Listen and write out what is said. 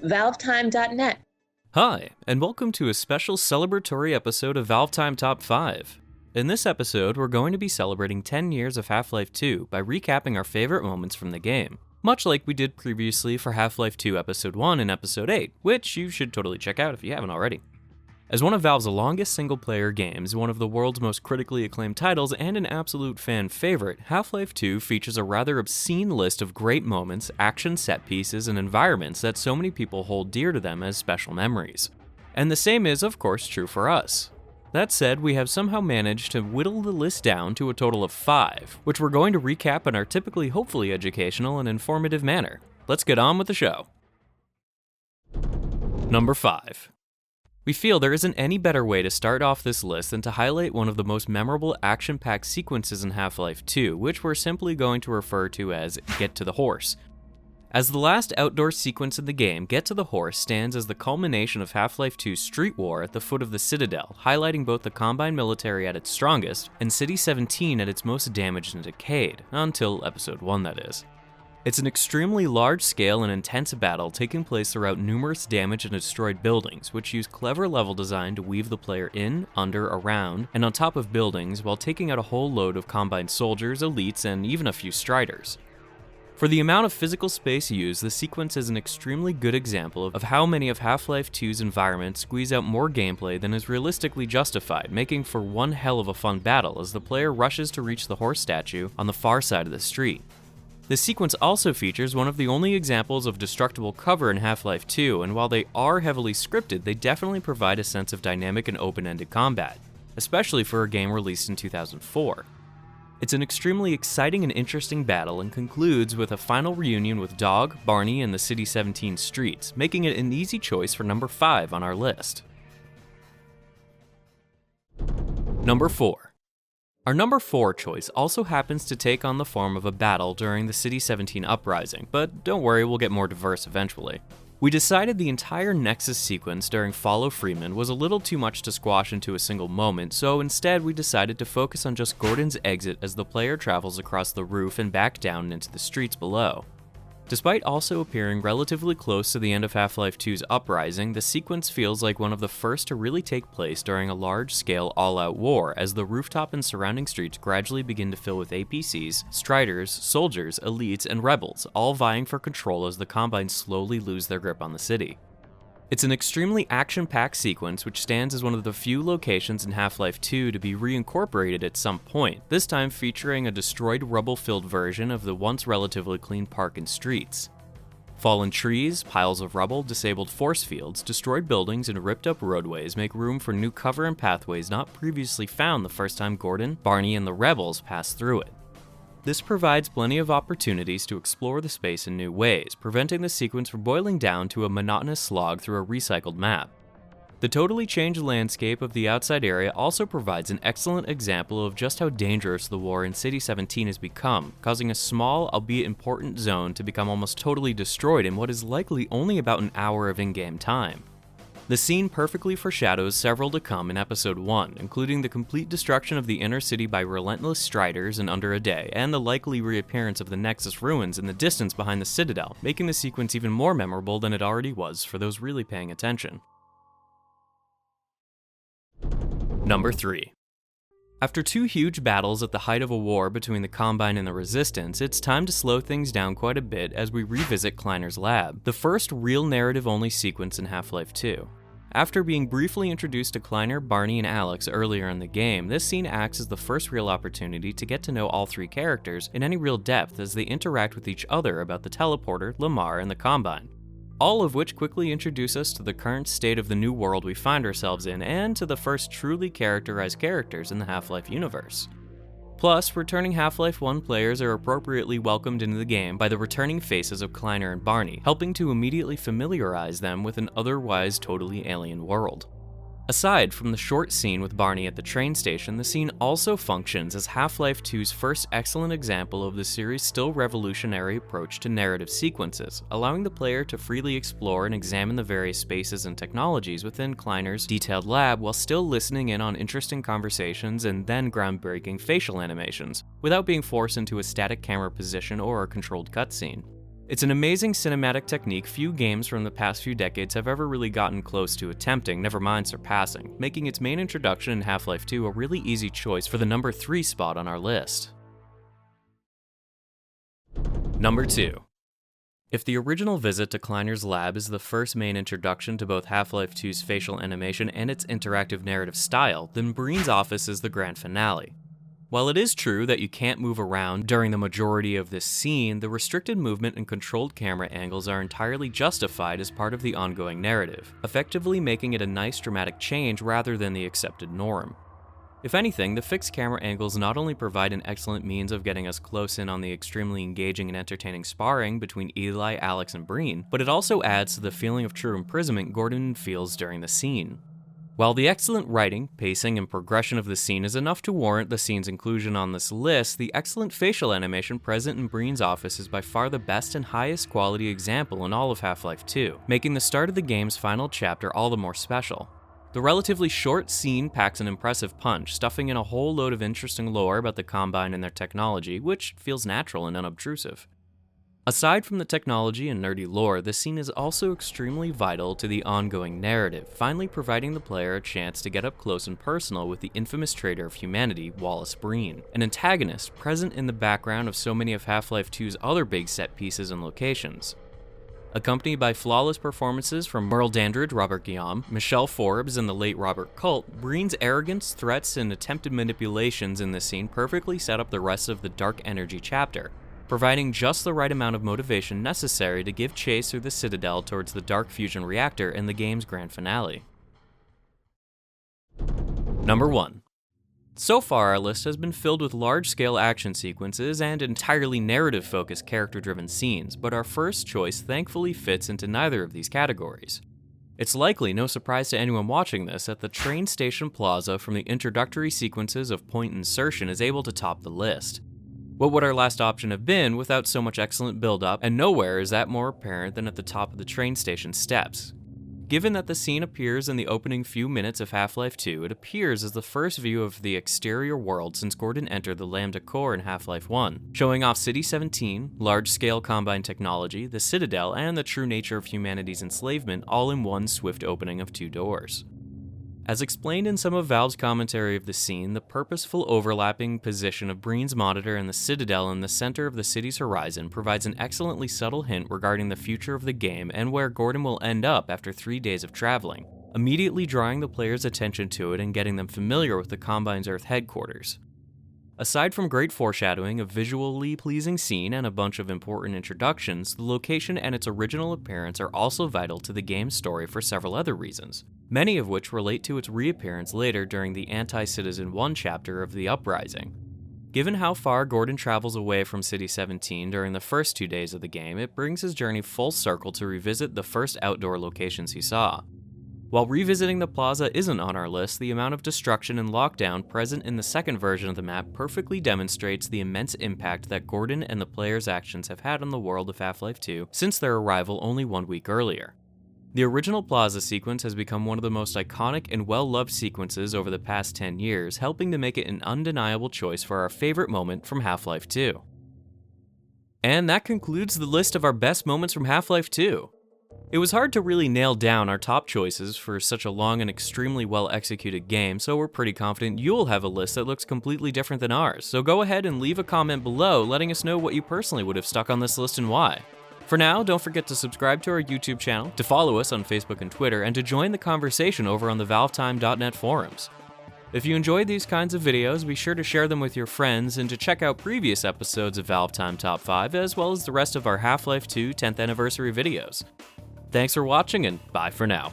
ValveTime.net. Hi, and welcome to a special celebratory episode of ValveTime Top 5. In this episode, we're going to be celebrating 10 years of Half-Life 2 by recapping our favorite moments from the game, much like we did previously for Half-Life 2 Episode 1 and Episode 8, which you should totally check out if you haven't already. As one of Valve's longest single-player games, one of the world's most critically acclaimed titles, and an absolute fan favorite, Half-Life 2 features a rather obscene list of great moments, action set pieces, and environments that so many people hold dear to them as special memories. And the same is, of course, true for us. That said, we have somehow managed to whittle the list down to a total of 5, which we're going to recap in our typically hopefully educational and informative manner. Let's get on with the show. Number 5. We feel there isn't any better way to start off this list than to highlight one of the most memorable action-packed sequences in Half-Life 2, which we're simply going to refer to as Get to the Horse. As the last outdoor sequence in the game, Get to the Horse stands as the culmination of Half-Life 2's street war at the foot of the Citadel, highlighting both the Combine military at its strongest and City 17 at its most damaged and decayed, until Episode 1 that is. It's an extremely large-scale and intense battle taking place throughout numerous damaged and destroyed buildings, which use clever level design to weave the player in, under, around, and on top of buildings while taking out a whole load of Combine soldiers, elites, and even a few striders. For the amount of physical space used, the sequence is an extremely good example of how many of Half-Life 2's environments squeeze out more gameplay than is realistically justified, making for one hell of a fun battle as the player rushes to reach the horse statue on the far side of the street. This sequence also features one of the only examples of destructible cover in Half-Life 2, and while they are heavily scripted, they definitely provide a sense of dynamic and open-ended combat, especially for a game released in 2004. It's an extremely exciting and interesting battle and concludes with a final reunion with Dog, Barney, and the City 17 streets, making it an easy choice for number 5 on our list. Number 4. Our number 4 choice also happens to take on the form of a battle during the City 17 uprising, but don't worry, we'll get more diverse eventually. We decided the entire Nexus sequence during Follow Freeman was a little too much to squash into a single moment, so instead we decided to focus on just Gordon's exit as the player travels across the roof and back down into the streets below. Despite also appearing relatively close to the end of Half-Life 2's Uprising, the sequence feels like one of the first to really take place during a large-scale all-out war as the rooftop and surrounding streets gradually begin to fill with APCs, Striders, soldiers, elites, and rebels, all vying for control as the Combine slowly lose their grip on the city. It's an extremely action-packed sequence which stands as one of the few locations in Half-Life 2 to be reincorporated at some point, this time featuring a destroyed rubble-filled version of the once relatively clean park and streets. Fallen trees, piles of rubble, disabled force fields, destroyed buildings, and ripped-up roadways make room for new cover and pathways not previously found the first time Gordon, Barney, and the rebels passed through it. This provides plenty of opportunities to explore the space in new ways, preventing the sequence from boiling down to a monotonous slog through a recycled map. The totally changed landscape of the outside area also provides an excellent example of just how dangerous the war in City 17 has become, causing a small, albeit important zone to become almost totally destroyed in what is likely only about an hour of in-game time. The scene perfectly foreshadows several to come in Episode 1, including the complete destruction of the inner city by relentless striders in under a day, and the likely reappearance of the Nexus ruins in the distance behind the Citadel, making the sequence even more memorable than it already was for those really paying attention. Number 3. After 2 huge battles at the height of a war between the Combine and the Resistance, it's time to slow things down quite a bit as we revisit Kleiner's lab, the first real narrative-only sequence in Half-Life 2. After being briefly introduced to Kleiner, Barney, and Alex earlier in the game, this scene acts as the first real opportunity to get to know all 3 characters in any real depth as they interact with each other about the Teleporter, Lamar, and the Combine. All of which quickly introduce us to the current state of the new world we find ourselves in and to the first truly characterized characters in the Half-Life universe. Plus, returning Half-Life 1 players are appropriately welcomed into the game by the returning faces of Kleiner and Barney, helping to immediately familiarize them with an otherwise totally alien world. Aside from the short scene with Barney at the train station, the scene also functions as Half-Life 2's first excellent example of the series' still revolutionary approach to narrative sequences, allowing the player to freely explore and examine the various spaces and technologies within Kleiner's detailed lab while still listening in on interesting conversations and then groundbreaking facial animations, without being forced into a static camera position or a controlled cutscene. It's an amazing cinematic technique few games from the past few decades have ever really gotten close to attempting, never mind surpassing, making its main introduction in Half-Life 2 a really easy choice for the number 3 spot on our list. Number 2. If the original visit to Kleiner's lab is the first main introduction to both Half-Life 2's facial animation and its interactive narrative style, then Breen's office is the grand finale. While it is true that you can't move around during the majority of this scene, the restricted movement and controlled camera angles are entirely justified as part of the ongoing narrative, effectively making it a nice dramatic change rather than the accepted norm. If anything, the fixed camera angles not only provide an excellent means of getting us close in on the extremely engaging and entertaining sparring between Eli, Alex, and Breen, but it also adds to the feeling of true imprisonment Gordon feels during the scene. While the excellent writing, pacing, and progression of the scene is enough to warrant the scene's inclusion on this list, the excellent facial animation present in Breen's office is by far the best and highest quality example in all of Half-Life 2, making the start of the game's final chapter all the more special. The relatively short scene packs an impressive punch, stuffing in a whole load of interesting lore about the Combine and their technology, which feels natural and unobtrusive. Aside from the technology and nerdy lore, the scene is also extremely vital to the ongoing narrative, finally providing the player a chance to get up close and personal with the infamous traitor of humanity, Wallace Breen, an antagonist present in the background of so many of Half-Life 2's other big set pieces and locations. Accompanied by flawless performances from Merle Dandridge, Robert Guillaume, Michelle Forbes, and the late Robert Culp, Breen's arrogance, threats, and attempted manipulations in this scene perfectly set up the rest of the Dark Energy chapter, providing just the right amount of motivation necessary to give chase through the Citadel towards the Dark Fusion Reactor in the game's grand finale. Number 1. So far, our list has been filled with large-scale action sequences and entirely narrative-focused character-driven scenes, but our first choice thankfully fits into neither of these categories. It's likely no surprise to anyone watching this that the Trainstation Plaza from the introductory sequences of point insertion is able to top the list. What would our last option have been without so much excellent build-up, and nowhere is that more apparent than at the top of the train station steps. Given that the scene appears in the opening few minutes of Half-Life 2, it appears as the first view of the exterior world since Gordon entered the Lambda core in Half-Life 1, showing off City 17, large-scale Combine technology, the Citadel, and the true nature of humanity's enslavement all in one swift opening of 2 doors. As explained in some of Valve's commentary of the scene, the purposeful overlapping position of Breen's monitor and the Citadel in the center of the city's horizon provides an excellently subtle hint regarding the future of the game and where Gordon will end up after 3 days of traveling, immediately drawing the player's attention to it and getting them familiar with the Combine's Earth headquarters. Aside from great foreshadowing, a visually pleasing scene, and a bunch of important introductions, the location and its original appearance are also vital to the game's story for several other reasons, many of which relate to its reappearance later during the Anti-Citizen 1 chapter of the Uprising. Given how far Gordon travels away from City 17 during the first 2 days of the game, it brings his journey full circle to revisit the first outdoor locations he saw. While revisiting the plaza isn't on our list, the amount of destruction and lockdown present in the second version of the map perfectly demonstrates the immense impact that Gordon and the player's actions have had on the world of Half-Life 2 since their arrival only 1 week earlier. The original plaza sequence has become one of the most iconic and well-loved sequences over the past 10 years, helping to make it an undeniable choice for our favorite moment from Half-Life 2. And that concludes the list of our best moments from Half-Life 2. It was hard to really nail down our top choices for such a long and extremely well-executed game, so we're pretty confident you'll have a list that looks completely different than ours, so go ahead and leave a comment below letting us know what you personally would have stuck on this list and why. For now, don't forget to subscribe to our YouTube channel, to follow us on Facebook and Twitter, and to join the conversation over on the ValveTime.net forums. If you enjoyed these kinds of videos, be sure to share them with your friends and to check out previous episodes of ValveTime Top 5, as well as the rest of our Half-Life 2 10th anniversary videos. Thanks for watching, and bye for now.